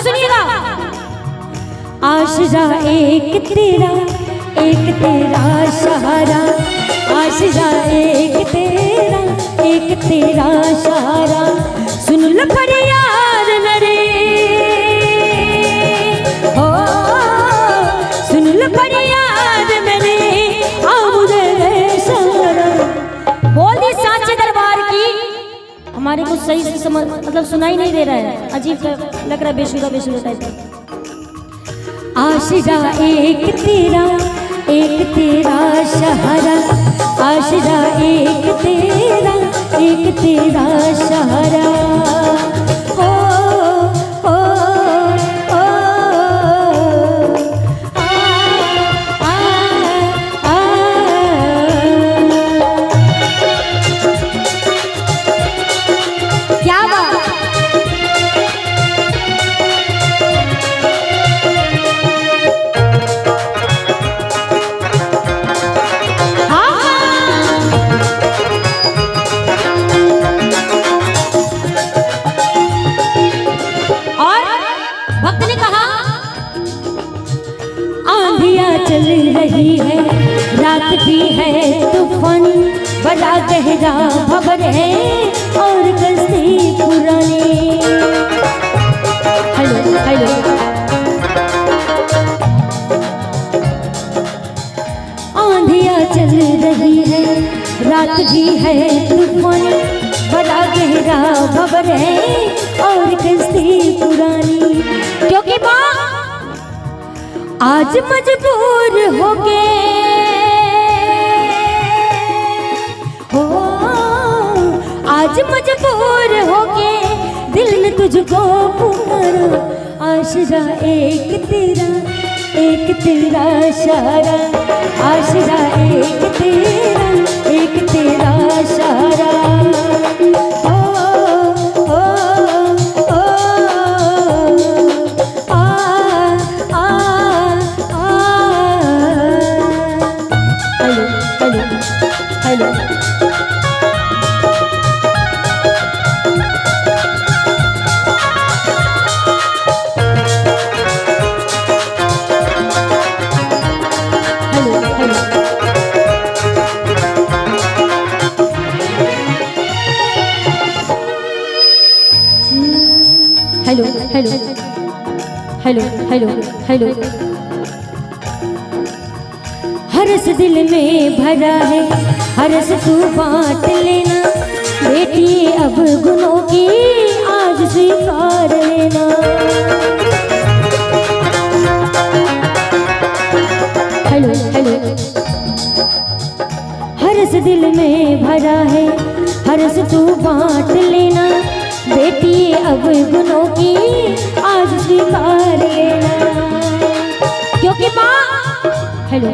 सुनिएगा। आसरा एक तेरा सहारा, आसरा एक तेरा सहारा, सुन लो फरियाद मेरे, ओ सुन लो फरियाद मेरे, आओ मुझे सहारा। बोल दी सांचे दरबार की। हमारे को सही से समझ मतलब सुनाई नहीं दे रहा है, अजीब लग रहा है, बेसुरा टाइप। आसरा एक तेरा सहारा, आसरा एक तेरा सहारा, ओ ओ ओ आ आ आ क्या बात। चल रही है रात भी है तूफान, बड़ा गहरा भंवर है और कश्ती पुरानी। Hello hello. आंधियाँ चल रही है रात भी है तूफान, बड़ा गहरा भंवर है और कश्ती पुरानी। क्योंकि आज मजबूर हो गए हो, आज मजबूर हो गए, दिल ने तुझको पुकारा। आसरा एक तेरा सहारा, आसरा एक तेरा सहारा, hello. Hello hello hello hello hello. हर्ष दिल में भरा है, हर्ष तू बांट लेना, बेटी अब गुनों की आज स्वीकार लेना। Hello hello. हर्ष दिल में भरा है, हर्ष तू बांट लेना, बेटी अब गुनों की आज स्वीकार लेना। क्योंकि माँ हेलो